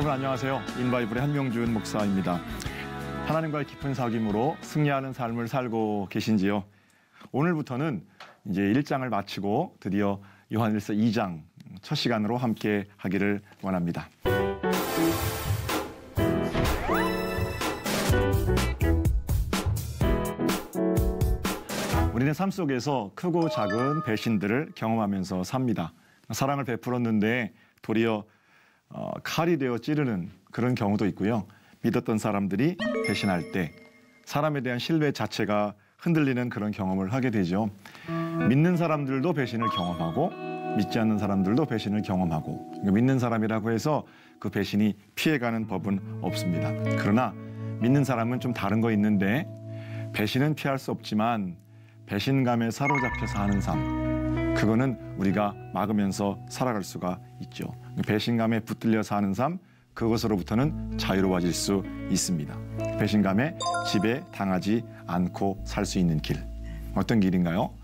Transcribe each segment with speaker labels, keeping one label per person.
Speaker 1: 여러분 안녕하세요. 인바이블의 한명준 목사입니다. 하나님과의 깊은 사귐으로 승리하는 삶을 살고 계신지요? 오늘부터는 이제 1장을 마치고 드디어 요한일서 2장 첫 시간으로 함께 하기를 원합니다. 우리는 삶 속에서 크고 작은 배신들을 경험하면서 삽니다. 사랑을 베풀었는데 도리어 칼이 되어 찌르는 그런 경우도 있고요. 믿었던 사람들이 배신할 때 사람에 대한 신뢰 자체가 흔들리는 그런 경험을 하게 되죠. 믿는 사람들도 배신을 경험하고 믿지 않는 사람들도 배신을 경험하고, 믿는 사람이라고 해서 그 배신이 피해가는 법은 없습니다. 그러나 믿는 사람은 좀 다른 거 있는데, 배신은 피할 수 없지만 배신감에 사로잡혀서 하는 삶, 그거는 우리가 막으면서 살아갈 수가 있죠. 배신감에 붙들려 사는 삶, 그것으로부터는 자유로워질 수 있습니다. 배신감에 지배당하지 않고 살 수 있는 길, 어떤 길인가요?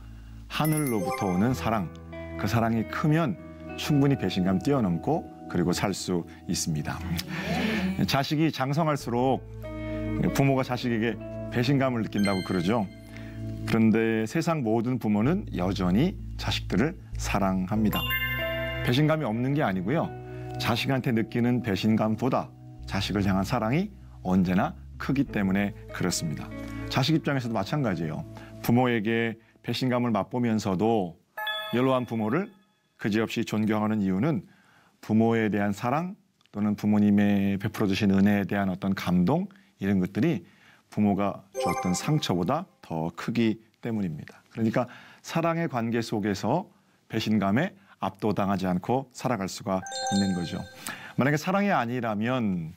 Speaker 1: 하늘로부터 오는 사랑, 그 사랑이 크면 충분히 배신감 뛰어넘고 그리고 살 수 있습니다. 자식이 장성할수록 부모가 자식에게 배신감을 느낀다고 그러죠. 그런데 세상 모든 부모는 여전히 자식들을 사랑합니다. 배신감이 없는 게 아니고요. 자식한테 느끼는 배신감보다 자식을 향한 사랑이 언제나 크기 때문에 그렇습니다. 자식 입장에서도 마찬가지예요. 부모에게 배신감을 맛보면서도 연로한 부모를 그지없이 존경하는 이유는 부모에 대한 사랑 또는 부모님의 베풀어 주신 은혜에 대한 어떤 감동, 이런 것들이 부모가 줬던 상처보다 더 크기 때문입니다. 그러니까 사랑의 관계 속에서 배신감에 압도당하지 않고 살아갈 수가 있는 거죠. 만약에 사랑이 아니라면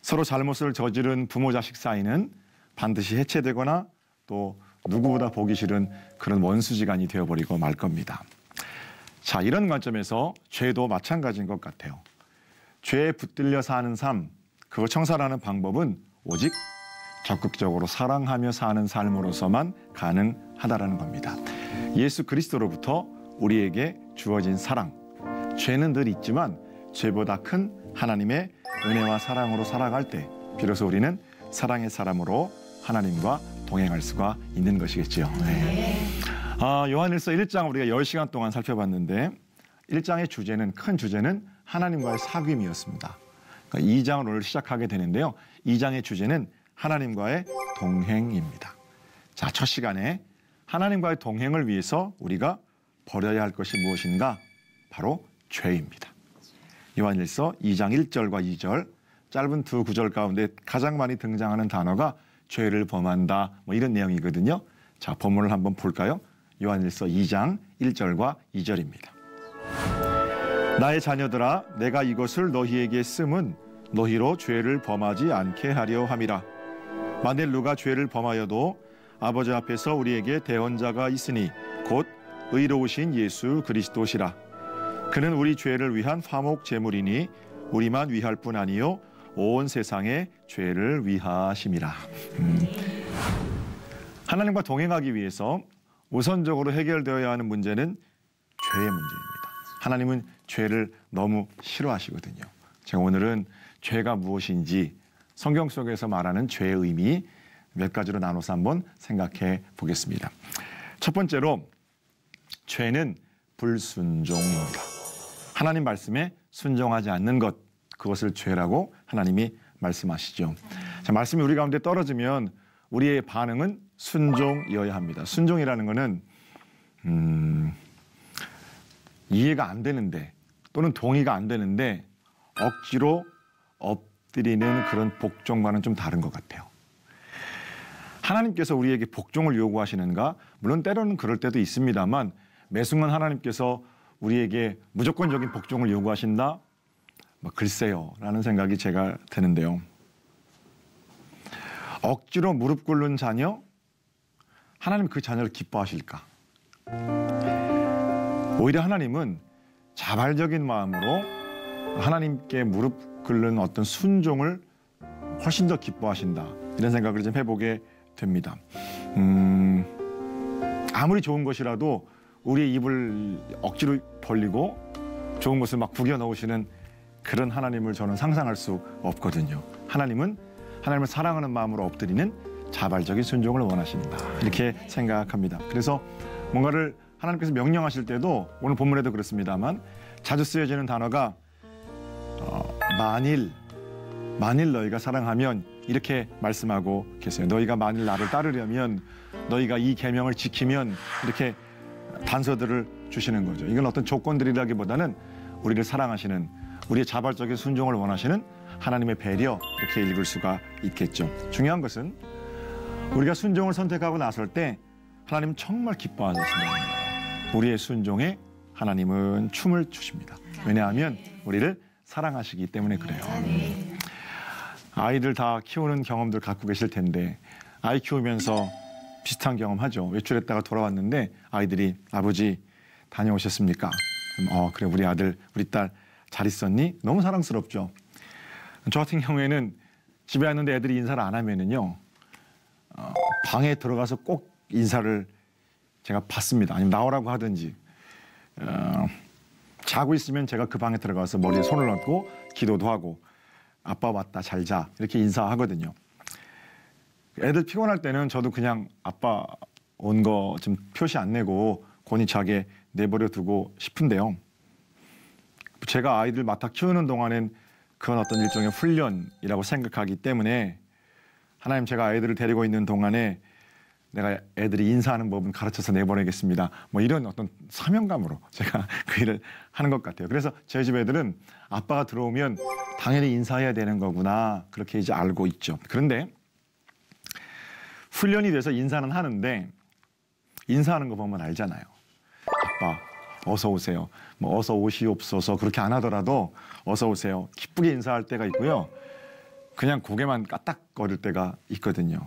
Speaker 1: 서로 잘못을 저지른 부모 자식 사이는 반드시 해체되거나 또 누구보다 보기 싫은 그런 원수지간이 되어버리고 말 겁니다. 자, 이런 관점에서 죄도 마찬가지인 것 같아요. 죄에 붙들려 사는 삶, 그걸 청산하는 방법은 오직 적극적으로 사랑하며 사는 삶으로서만 가능하다라는 겁니다. 예수 그리스도로부터 우리에게 주어진 사랑, 죄는 늘 있지만 죄보다 큰 하나님의 은혜와 사랑으로 살아갈 때 비로소 우리는 사랑의 사람으로 하나님과 동행할 수가 있는 것이겠지요. 네. 요한일서 1장 우리가 10시간 동안 살펴봤는데 1장의 주제는, 큰 주제는 하나님과의 사귐이었습니다. 그러니까 2장을 오늘 시작하게 되는데요. 2장의 주제는 하나님과의 동행입니다. 자, 첫 시간에 하나님과의 동행을 위해서 우리가 버려야 할 것이 무엇인가? 바로 죄입니다. 요한일서 2장 1절과 2절, 짧은 두 구절 가운데 가장 많이 등장하는 단어가 죄를 범한다, 이런 내용이거든요. 자, 본문을 한번 볼까요? 요한일서 2장 1절과 2절입니다. 나의 자녀들아, 내가 이것을 너희에게 쓰면 너희로 죄를 범하지 않게 하려 함이라. 만일 누가 죄를 범하여도 아버지 앞에서 우리에게 대언자가 있으니 곧 의로우신 예수 그리스도시라. 그는 우리 죄를 위한 화목 제물이니 우리만 위할 뿐 아니요 온 세상의 죄를 위하심이라. 하나님과 동행하기 위해서 우선적으로 해결되어야 하는 문제는 죄의 문제입니다. 하나님은 죄를 너무 싫어하시거든요. 제가 오늘은 죄가 무엇인지 성경 속에서 말하는 죄의 의미 몇 가지로 나눠서 한번 생각해 보겠습니다. 첫 번째로, 죄는 불순종입니다. 하나님 말씀에 순종하지 않는 것, 그것을 죄라고 하나님이 말씀하시죠. 자, 말씀이 우리 가운데 떨어지면 우리의 반응은 순종이어야 합니다. 순종이라는 것은 이해가 안 되는데 또는 동의가 안 되는데 억지로 엎드리는 그런 복종과는 좀 다른 것 같아요. 하나님께서 우리에게 복종을 요구하시는가? 물론 때로는 그럴 때도 있습니다만 매순간 하나님께서 우리에게 무조건적인 복종을 요구하신다? 글쎄요 라는 생각이 제가 드는데요. 억지로 무릎 꿇는 자녀? 하나님 그 자녀를 기뻐하실까? 오히려 하나님은 자발적인 마음으로 하나님께 무릎 꿇는 어떤 순종을 훨씬 더 기뻐하신다, 이런 생각을 좀 해보게 됩니다. 아무리 좋은 것이라도 우리의 입을 억지로 벌리고 좋은 것을 막 구겨 넣으시는 그런 하나님을 저는 상상할 수 없거든요. 하나님은 하나님을 사랑하는 마음으로 엎드리는 자발적인 순종을 원하신다. 이렇게 생각합니다. 그래서 뭔가를 하나님께서 명령하실 때도 오늘 본문에도 그렇습니다만 자주 쓰여지는 단어가 만일 너희가 사랑하면 이렇게 말씀하고 계세요. 너희가 만일 나를 따르려면 너희가 이 계명을 지키면 이렇게 단서들을 주시는 거죠. 이건 어떤 조건들이라기보다는 우리를 사랑하시는 우리의 자발적인 순종을 원하시는 하나님의 배려 이렇게 읽을 수가 있겠죠. 중요한 것은 우리가 순종을 선택하고 나설 때 하나님 정말 기뻐하신다는 거예요. 우리의 순종에 하나님은 춤을 추십니다. 왜냐하면 우리를 사랑하시기 때문에 그래요. 아이들 다 키우는 경험들 갖고 계실 텐데 아이 키우면서 비슷한 경험 하죠. 외출했다가 돌아왔는데 아이들이 아버지 다녀오셨습니까? 그래 우리 아들 우리 딸 잘 있었니? 너무 사랑스럽죠. 저 같은 경우에는 집에 왔는데 애들이 인사를 안 하면은요 방에 들어가서 꼭 인사를 제가 받습니다. 아니면 나오라고 하든지 자고 있으면 제가 그 방에 들어가서 머리에 손을 얹고 기도도 하고 아빠 왔다 잘 자 이렇게 인사하거든요. 애들 피곤할 때는 저도 그냥 아빠 온 거 좀 표시 안 내고 곤히 자게 내버려 두고 싶은데요. 제가 아이들 맡아 키우는 동안엔 그건 어떤 일종의 훈련이라고 생각하기 때문에 하나님 제가 아이들을 데리고 있는 동안에 내가 애들이 인사하는 법은 가르쳐서 내보내겠습니다. 뭐 이런 어떤 사명감으로 제가 그 일을 하는 것 같아요. 그래서 저희 집 애들은 아빠가 들어오면 당연히 인사해야 되는 거구나 그렇게 이제 알고 있죠. 그런데 훈련이 돼서 인사는 하는데 인사하는 거 보면 알잖아요. 아빠 어서 오세요. 뭐 어서 오시옵소서 그렇게 안 하더라도 어서 오세요. 기쁘게 인사할 때가 있고요. 그냥 고개만 까딱거릴 때가 있거든요.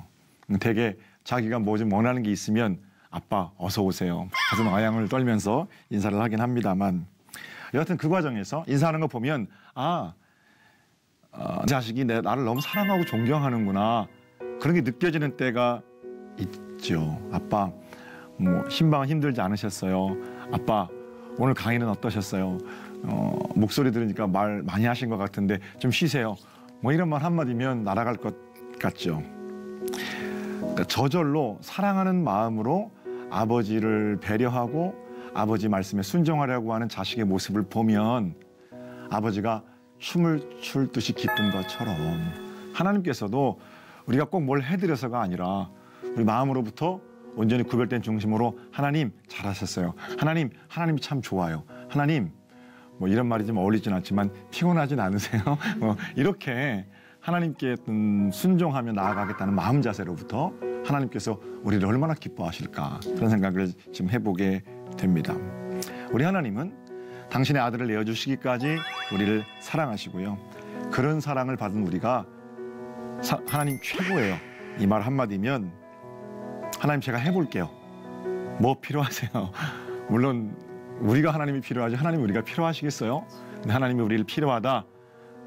Speaker 1: 되게 자기가 뭐 좀 원하는 게 있으면 아빠 어서 오세요. 가슴 아양을 떨면서 인사를 하긴 합니다만 여하튼 그 과정에서 인사하는 거 보면 자식이 나를 너무 사랑하고 존경하는구나 그런 게 느껴지는 때가 있죠. 아빠 뭐 신방은 힘들지 않으셨어요? 아빠 오늘 강의는 어떠셨어요? 목소리 들으니까 말 많이 하신 것 같은데 좀 쉬세요. 뭐 이런 말 한마디면 날아갈 것 같죠. 그러니까 저절로 사랑하는 마음으로 아버지를 배려하고 아버지 말씀에 순종하려고 하는 자식의 모습을 보면 아버지가 춤을 출 듯이 기쁜 것처럼 하나님께서도 우리가 꼭 뭘 해드려서가 아니라 우리 마음으로부터 온전히 구별된 중심으로 하나님 잘하셨어요. 하나님이 참 좋아요. 하나님 뭐 이런 말이 좀 어울리진 않지만 피곤하진 않으세요? 뭐 이렇게 하나님께 순종하며 나아가겠다는 마음 자세로부터 하나님께서 우리를 얼마나 기뻐하실까 그런 생각을 지금 해보게 됩니다. 우리 하나님은 당신의 아들을 내어주시기까지 우리를 사랑하시고요. 그런 사랑을 받은 우리가 하나님 최고예요. 이 말 한마디면 하나님 제가 해볼게요. 뭐 필요하세요? 물론 우리가 하나님이 필요하지 하나님이 우리가 필요하시겠어요? 근데 하나님이 우리를 필요하다.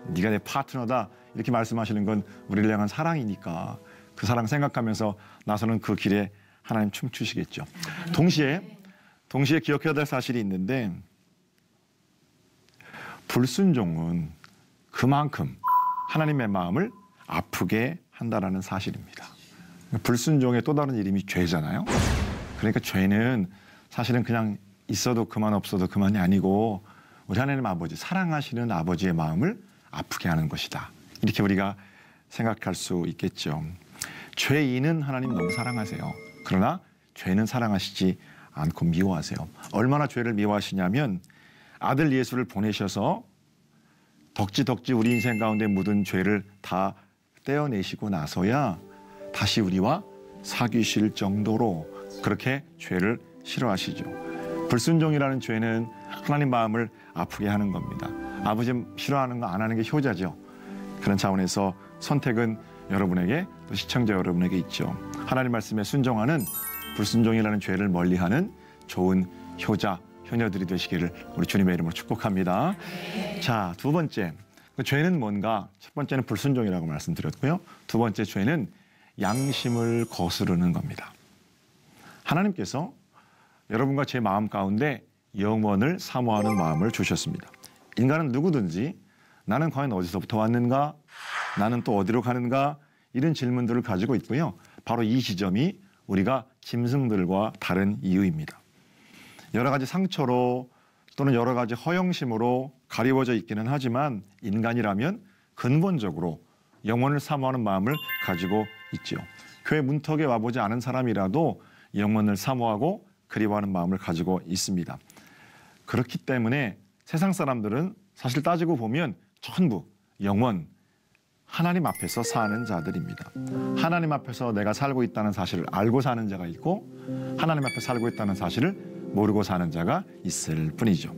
Speaker 1: 네가 내 파트너다. 이렇게 말씀하시는 건 우리를 향한 사랑이니까 그 사랑 생각하면서 나서는 그 길에 하나님 춤추시겠죠. 동시에 기억해야 될 사실이 있는데 불순종은 그만큼 하나님의 마음을 아프게 한다라는 사실입니다. 불순종의 또 다른 이름이 죄잖아요. 그러니까 죄는 사실은 그냥 있어도 그만 없어도 그만이 아니고 우리 하나님 아버지 사랑하시는 아버지의 마음을 아프게 하는 것이다. 이렇게 우리가 생각할 수 있겠죠. 죄인은 하나님 너무 사랑하세요. 그러나 죄는 사랑하시지 않고 미워하세요. 얼마나 죄를 미워하시냐면 아들 예수를 보내셔서 덕지 우리 인생 가운데 묻은 죄를 다 떼어내시고 나서야 다시 우리와 사귀실 정도로 그렇게 죄를 싫어하시죠. 불순종이라는 죄는 하나님 마음을 아프게 하는 겁니다. 아버지 싫어하는 거 안 하는 게 효자죠. 그런 차원에서 선택은 여러분에게 또 시청자 여러분에게 있죠. 하나님 말씀에 순종하는 불순종이라는 죄를 멀리하는 좋은 효자, 효녀들이 되시기를 우리 주님의 이름으로 축복합니다. 자, 두 번째. 그 죄는 뭔가? 첫 번째는 불순종이라고 말씀드렸고요. 두 번째 죄는 양심을 거스르는 겁니다. 하나님께서 여러분과 제 마음 가운데 영원을 사모하는 마음을 주셨습니다. 인간은 누구든지 나는 과연 어디서부터 왔는가? 나는 또 어디로 가는가? 이런 질문들을 가지고 있고요. 바로 이 지점이 우리가 짐승들과 다른 이유입니다. 여러 가지 상처로 또는 여러 가지 허영심으로 가리워져 있기는 하지만 인간이라면 근본적으로 영원을 사모하는 마음을 가지고 있지요. 교회 문턱에 와보지 않은 사람이라도 영원을 사모하고 그리워하는 마음을 가지고 있습니다. 그렇기 때문에 세상 사람들은 사실 따지고 보면 전부 영원, 하나님 앞에서 사는 자들입니다. 하나님 앞에서 내가 살고 있다는 사실을 알고 사는 자가 있고 하나님 앞에 살고 있다는 사실을 모르고 사는 자가 있을 뿐이죠.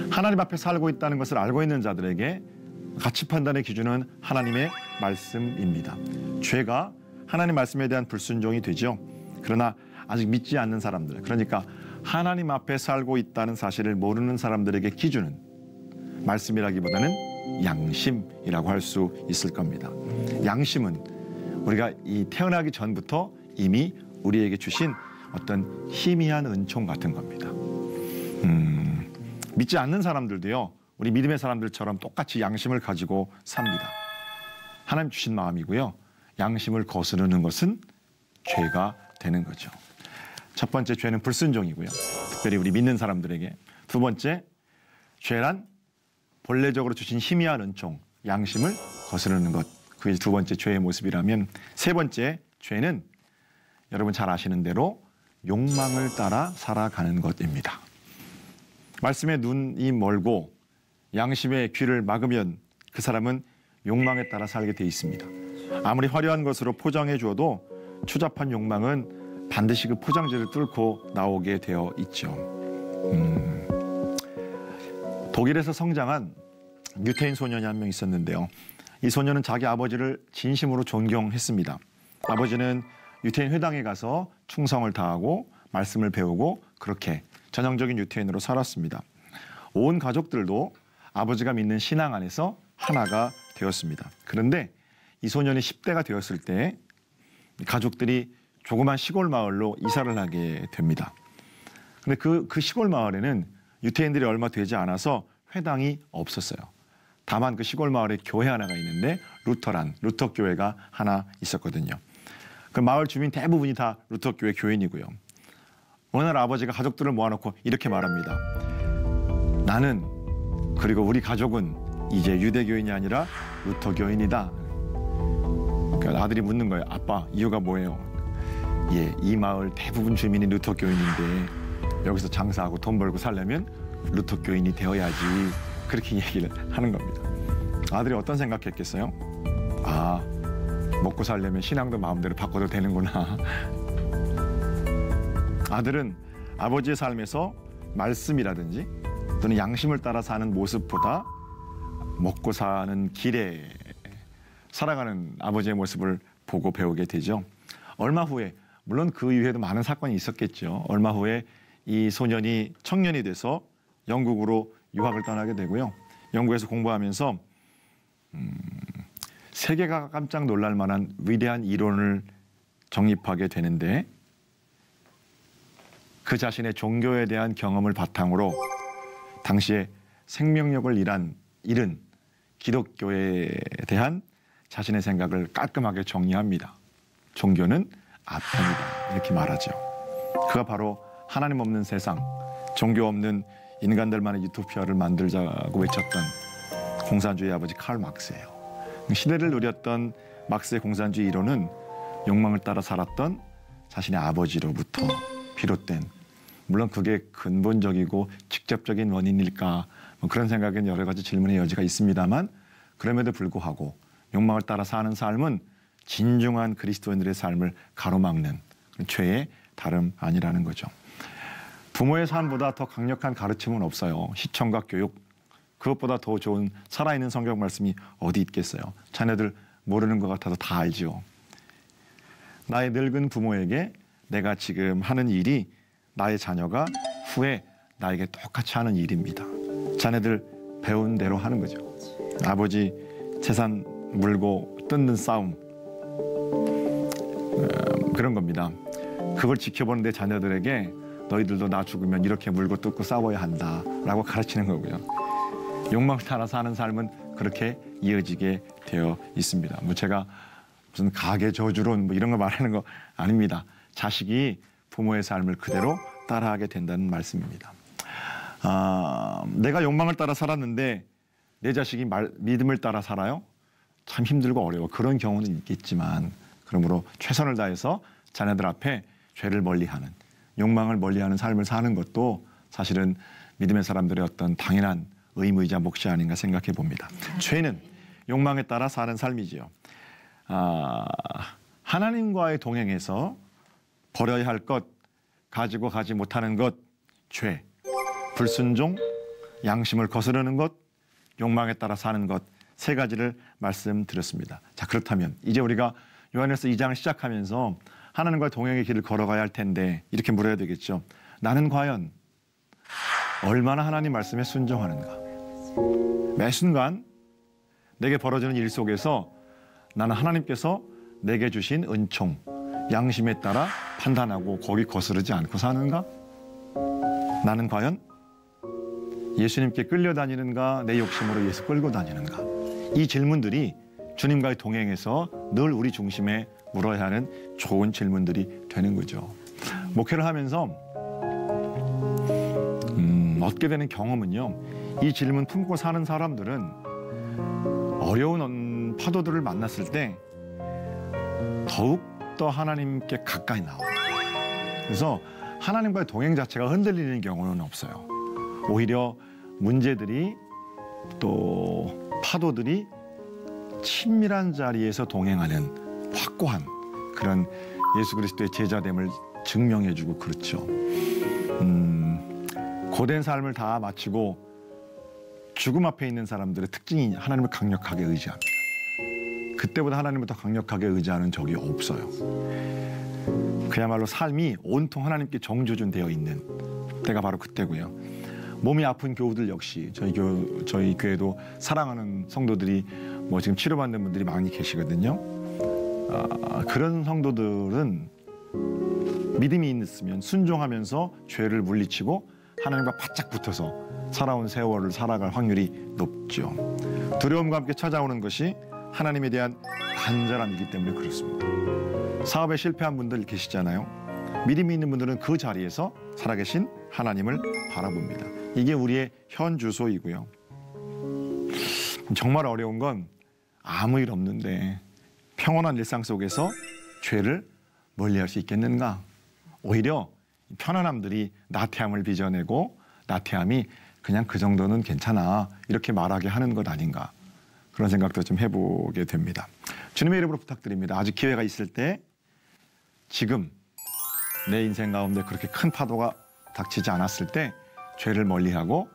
Speaker 1: 하나님 앞에 살고 있다는 것을 알고 있는 자들에게 가치 판단의 기준은 하나님의 말씀입니다. 죄가 하나님 말씀에 대한 불순종이 되죠. 그러나 아직 믿지 않는 사람들, 그러니까 하나님 앞에 살고 있다는 사실을 모르는 사람들에게 기준은 말씀이라기보다는 양심이라고 할 수 있을 겁니다. 양심은 우리가 이 태어나기 전부터 이미 우리에게 주신 어떤 희미한 은총 같은 겁니다. 믿지 않는 사람들도요, 우리 믿음의 사람들처럼 똑같이 양심을 가지고 삽니다. 하나님 주신 마음이고요. 양심을 거스르는 것은 죄가 되는 거죠. 첫 번째 죄는 불순종이고요. 특별히 우리 믿는 사람들에게. 두 번째, 죄란 본래적으로 주신 희미한 은총, 양심을 거스르는 것. 그게 두 번째 죄의 모습이라면, 세 번째 죄는 여러분 잘 아시는 대로 욕망을 따라 살아가는 것입니다. 말씀에 눈이 멀고 양심의 귀를 막으면 그 사람은 욕망에 따라 살게 돼 있습니다. 아무리 화려한 것으로 포장해 주어도 추잡한 욕망은 반드시 그 포장지를 뚫고 나오게 되어 있죠. 독일에서 성장한 유태인 소년이 한 명 있었는데요. 이 소년은 자기 아버지를 진심으로 존경했습니다. 아버지는 유태인 회당에 가서 충성을 다하고 말씀을 배우고 그렇게 전형적인 유태인으로 살았습니다. 온 가족들도 아버지가 믿는 신앙 안에서 하나가 되었습니다. 그런데 이 소년이 10대가 되었을 때 가족들이 조그만 시골 마을로 이사를 하게 됩니다. 근데 그 시골 마을에는 유태인들이 얼마 되지 않아서 회당이 없었어요. 다만 그 시골 마을에 교회 하나가 있는데 루터 교회가 하나 있었거든요. 그 마을 주민 대부분이 다 루터 교회 교인이고요. 어느 날 아버지가 가족들을 모아놓고 이렇게 말합니다. 나는 그리고 우리 가족은 이제 유대교인이 아니라 루터 교인이다. 그러니까 아들이 묻는 거예요. 아빠, 이유가 뭐예요? 예, 이 마을 대부분 주민이 루터 교인인데 여기서 장사하고 돈 벌고 살려면 루터 교인이 되어야지. 그렇게 얘기를 하는 겁니다. 아들이 어떤 생각했겠어요? 아, 먹고 살려면 신앙도 마음대로 바꿔도 되는구나. 아들은 아버지의 삶에서 말씀이라든지 또는 양심을 따라 사는 모습보다 먹고 사는 길에 살아가는 아버지의 모습을 보고 배우게 되죠. 얼마 후에, 물론 그 이후에도 많은 사건이 있었겠죠. 얼마 후에 이 소년이 청년이 돼서 영국으로 유학을 떠나게 되고요. 영국에서 공부하면서 세계가 깜짝 놀랄 만한 위대한 이론을 정립하게 되는데 그 자신의 종교에 대한 경험을 바탕으로 당시에 생명력을 잃은 기독교에 대한 자신의 생각을 깔끔하게 정리합니다. 종교는 아픔이다. 이렇게 말하죠. 그가 바로 하나님 없는 세상, 종교 없는 인간들만의 유토피아를 만들자고 외쳤던 공산주의 아버지 칼 막스예요. 시대를 누렸던 막스의 공산주의 이론은 욕망을 따라 살았던 자신의 아버지로부터 비롯된, 물론 그게 근본적이고 직접적인 원인일까, 그런 생각엔 여러 가지 질문의 여지가 있습니다만, 그럼에도 불구하고 욕망을 따라 사는 삶은 진중한 그리스도인들의 삶을 가로막는 죄의 다름 아니라는 거죠. 부모의 삶보다 더 강력한 가르침은 없어요. 시청과 교육, 그것보다 더 좋은 살아있는 성경 말씀이 어디 있겠어요. 자녀들 모르는 것 같아도 다 알지요. 나의 늙은 부모에게 내가 지금 하는 일이 나의 자녀가 후에 나에게 똑같이 하는 일입니다. 자녀들 배운 대로 하는 거죠. 아버지 재산 물고 뜯는 싸움, 그런 겁니다. 그걸 지켜보는 내 자녀들에게 너희들도 나 죽으면 이렇게 물고 뜯고 싸워야 한다라고 가르치는 거고요. 욕망을 따라 사는 삶은 그렇게 이어지게 되어 있습니다. 뭐 제가 무슨 가계 저주론 뭐 이런 거 말하는 거 아닙니다. 자식이 부모의 삶을 그대로 따라하게 된다는 말씀입니다. 내가 욕망을 따라 살았는데 내 자식이 믿음을 따라 살아요? 참 힘들고 어려워. 그런 경우는 있겠지만 그러므로 최선을 다해서 자녀들 앞에 죄를 멀리하는, 욕망을 멀리하는 삶을 사는 것도 사실은 믿음의 사람들의 어떤 당연한 의무이자 몫이 아닌가 생각해 봅니다. 죄는 욕망에 따라 사는 삶이지요. 하나님과의 동행에서 버려야 할 것, 가지고 가지 못하는 것, 죄, 불순종, 양심을 거스르는 것, 욕망에 따라 사는 것, 세 가지를 말씀드렸습니다. 자, 그렇다면 이제 우리가 요한일서 2장을 시작하면서 하나님과의 동행의 길을 걸어가야 할 텐데 이렇게 물어야 되겠죠. 나는 과연 얼마나 하나님 말씀에 순종하는가? 매 순간 내게 벌어지는 일 속에서 나는 하나님께서 내게 주신 은총, 양심에 따라 판단하고 거기 거스르지 않고 사는가? 나는 과연 예수님께 끌려다니는가? 내 욕심으로 예수 끌고 다니는가? 이 질문들이 주님과의 동행에서 늘 우리 중심에 물어야 하는 좋은 질문들이 되는 거죠. 목회를 하면서 얻게 되는 경험은요. 이 질문 품고 사는 사람들은 어려운 파도들을 만났을 때 더욱더 하나님께 가까이 나와요. 그래서 하나님과의 동행 자체가 흔들리는 경우는 없어요. 오히려 문제들이 또 파도들이 친밀한 자리에서 동행하는 확고한 그런 예수 그리스도의 제자됨을 증명해주고 그렇죠. 고된 삶을 다 마치고 죽음 앞에 있는 사람들의 특징이 하나님을 강력하게 의지합니다. 그때보다 하나님을 더 강력하게 의지하는 적이 없어요. 그야말로 삶이 온통 하나님께 정조준되어 있는 때가 바로 그때고요. 몸이 아픈 교우들 역시 저희 교회도 사랑하는 성도들이 뭐 지금 치료받는 분들이 많이 계시거든요. 그런 성도들은 믿음이 있으면 순종하면서 죄를 물리치고 하나님과 바짝 붙어서 살아온 세월을 살아갈 확률이 높죠. 두려움과 함께 찾아오는 것이 하나님에 대한 간절함이기 때문에 그렇습니다. 사업에 실패한 분들 계시잖아요. 믿음이 있는 분들은 그 자리에서 살아계신 하나님을 바라봅니다. 이게 우리의 현 주소이고요. 정말 어려운 건 아무 일 없는데 평온한 일상 속에서 죄를 멀리할 수 있겠는가? 오히려 편안함들이 나태함을 빚어내고 나태함이 그냥 그 정도는 괜찮아 이렇게 말하게 하는 것 아닌가 그런 생각도 좀 해보게 됩니다. 주님의 이름으로 부탁드립니다. 아직 기회가 있을 때 지금 내 인생 가운데 그렇게 큰 파도가 닥치지 않았을 때 죄를 멀리하고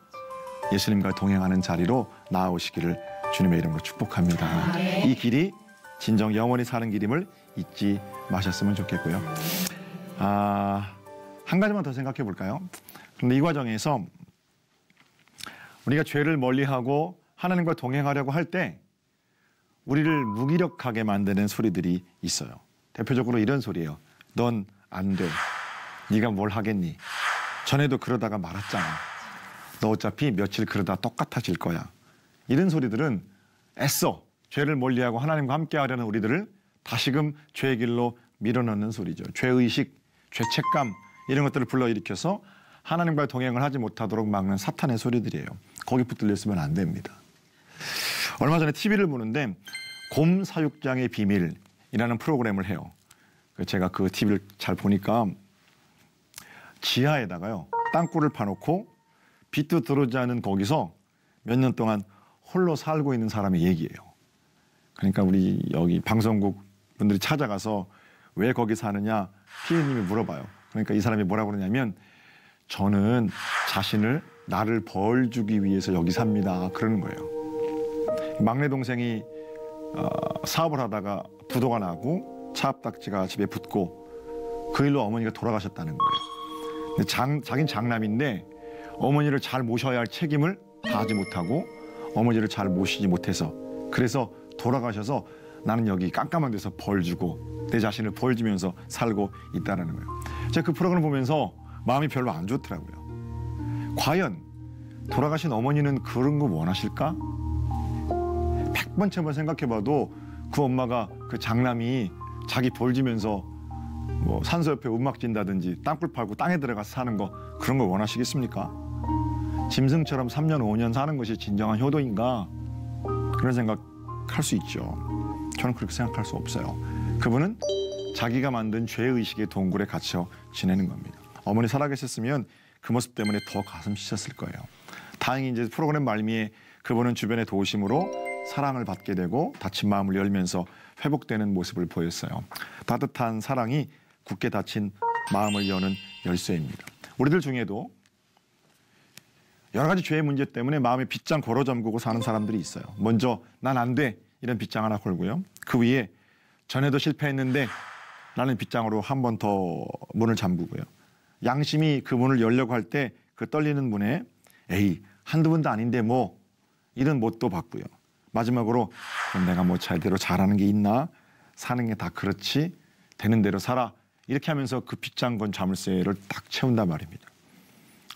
Speaker 1: 예수님과 동행하는 자리로 나아오시기를 주님의 이름으로 축복합니다. 이 길이 진정 영원히 사는 길임을 잊지 마셨으면 좋겠고요. 한 가지만 더 생각해 볼까요? 그런데 이 과정에서 우리가 죄를 멀리하고 하나님과 동행하려고 할 때 우리를 무기력하게 만드는 소리들이 있어요. 대표적으로 이런 소리예요. 넌 안 돼. 네가 뭘 하겠니? 전에도 그러다가 말았잖아. 너 어차피 며칠 그러다 똑같아질 거야. 이런 소리들은 애써 죄를 멀리하고 하나님과 함께하려는 우리들을 다시금 죄의 길로 밀어넣는 소리죠. 죄의식, 죄책감 이런 것들을 불러일으켜서 하나님과의 동행을 하지 못하도록 막는 사탄의 소리들이에요. 거기 붙들렸으면 안 됩니다. 얼마 전에 TV를 보는데 곰 사육장의 비밀이라는 프로그램을 해요. 제가 그 TV를 잘 보니까 지하에다가요 땅굴을 파놓고 빛도 들어오지 않은 거기서 몇 년 동안 홀로 살고 있는 사람의 얘기예요. 그러니까 우리 여기 방송국 분들이 찾아가서 왜 거기 사느냐 피디님이 물어봐요. 그러니까 이 사람이 뭐라고 그러냐면 저는 나를 벌 주기 위해서 여기 삽니다. 그러는 거예요. 막내 동생이 사업을 하다가 부도가 나고 차 앞딱지가 집에 붙고 그 일로 어머니가 돌아가셨다는 거예요. 근데 자긴 장남인데 어머니를 잘 모셔야 할 책임을 다하지 못하고 어머니를 잘 모시지 못해서 그래서 돌아가셔서 나는 여기 깜깜한 데서 벌 주고 내 자신을 벌 주면서 살고 있다는 거예요. 제가 그 프로그램을 보면서 마음이 별로 안 좋더라고요. 과연 돌아가신 어머니는 그런 거 원하실까? 번째만 생각해봐도 그 엄마가 그 장남이 자기 벌지면서 뭐 산소 옆에 움막 진다든지 땅굴 팔고 땅에 들어가서 사는 거 그런 걸 원하시겠습니까? 짐승처럼 3년 5년 사는 것이 진정한 효도인가? 그런 생각할 수 있죠. 저는 그렇게 생각할 수 없어요. 그분은 자기가 만든 죄의식의 동굴에 갇혀 지내는 겁니다. 어머니 살아계셨으면 그 모습 때문에 더 가슴 찢었을 거예요. 다행히 이제 프로그램 말미에 그분은 주변의 도우심으로 사랑을 받게 되고 다친 마음을 열면서 회복되는 모습을 보였어요. 따뜻한 사랑이 굳게 닫힌 마음을 여는 열쇠입니다. 우리들 중에도 여러 가지 죄의 문제 때문에 마음에 빗장 걸어 잠그고 사는 사람들이 있어요. 먼저 난 안 돼 이런 빗장 하나 걸고요. 그 위에 전에도 실패했는데 라는 빗장으로 한 번 더 문을 잠그고요. 양심이 그 문을 열려고 할 때 그 떨리는 문에 에이 한두 번도 아닌데 뭐 이런 못도 받고요. 마지막으로 내가 뭐 제대로 잘하는 게 있나? 사는 게 다 그렇지? 되는 대로 살아. 이렇게 하면서 그 빗장 건 자물쇠를 딱 채운단 말입니다.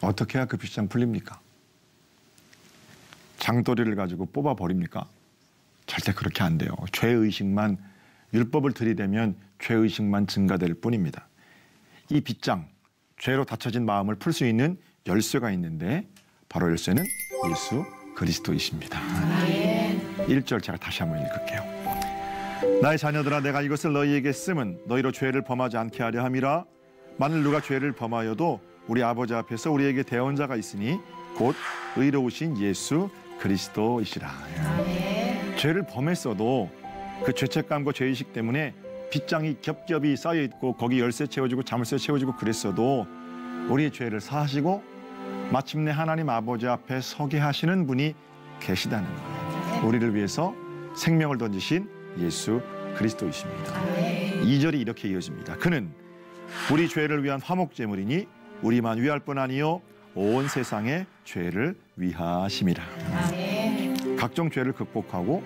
Speaker 1: 어떻게 해야 그 빗장 풀립니까? 장도리를 가지고 뽑아버립니까? 절대 그렇게 안 돼요. 죄의식만 율법을 들이대면 죄의식만 증가될 뿐입니다. 이 빗장, 죄로 닫혀진 마음을 풀 수 있는 열쇠가 있는데 바로 열쇠는 예수 그리스도이십니다. 1절 제가 다시 한번 읽을게요. 나의 자녀들아 내가 이것을 너희에게 쓰면 너희로 죄를 범하지 않게 하려 함이라. 만일 누가 죄를 범하여도 우리 아버지 앞에서 우리에게 대언자가 있으니 곧 의로우신 예수 그리스도이시라. 죄를 범했어도 그 죄책감과 죄의식 때문에 빗장이 겹겹이 쌓여 있고 거기 열쇠 채워지고 자물쇠 채워지고 그랬어도 우리의 죄를 사하시고 마침내 하나님 아버지 앞에 서게 하시는 분이 계시다는 거예요. 우리를 위해서 생명을 던지신 예수 그리스도이십니다. 2절이 이렇게 이어집니다. 그는 우리 죄를 위한 화목제물이니 우리만 위할 뿐 아니요 온 세상의 죄를 위하심이라. 각종 죄를 극복하고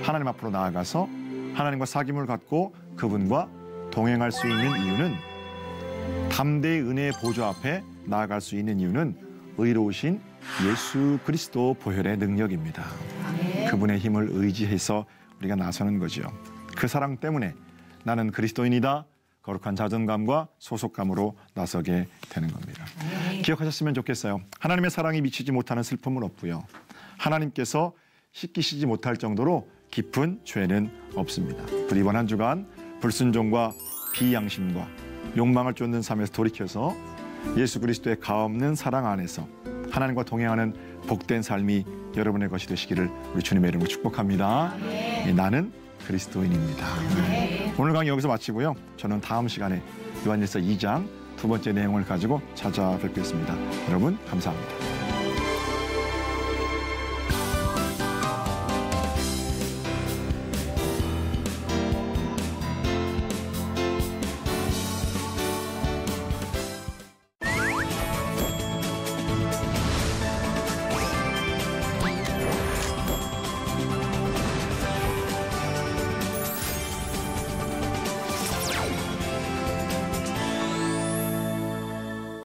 Speaker 1: 하나님 앞으로 나아가서 하나님과 사귐을 갖고 그분과 동행할 수 있는 이유는, 담대히 은혜의 보좌 앞에 나아갈 수 있는 이유는 의로우신 예수 그리스도 보혈의 능력입니다. 그분의 힘을 의지해서 우리가 나서는 거죠. 그 사랑 때문에 나는 그리스도인이다. 거룩한 자존감과 소속감으로 나서게 되는 겁니다. 기억하셨으면 좋겠어요. 하나님의 사랑이 미치지 못하는 슬픔은 없고요. 하나님께서 씻기시지 못할 정도로 깊은 죄는 없습니다. 부디 이번 한 주간 불순종과 비양심과 욕망을 쫓는 삶에서 돌이켜서 예수 그리스도의 가없는 사랑 안에서 하나님과 동행하는 복된 삶이 여러분의 것이 되시기를 우리 주님의 이름으로 축복합니다. 나는 그리스도인입니다. 오늘 강의 여기서 마치고요. 저는 다음 시간에 요한일서 2장 두 번째 내용을 가지고 찾아뵙겠습니다. 여러분 감사합니다.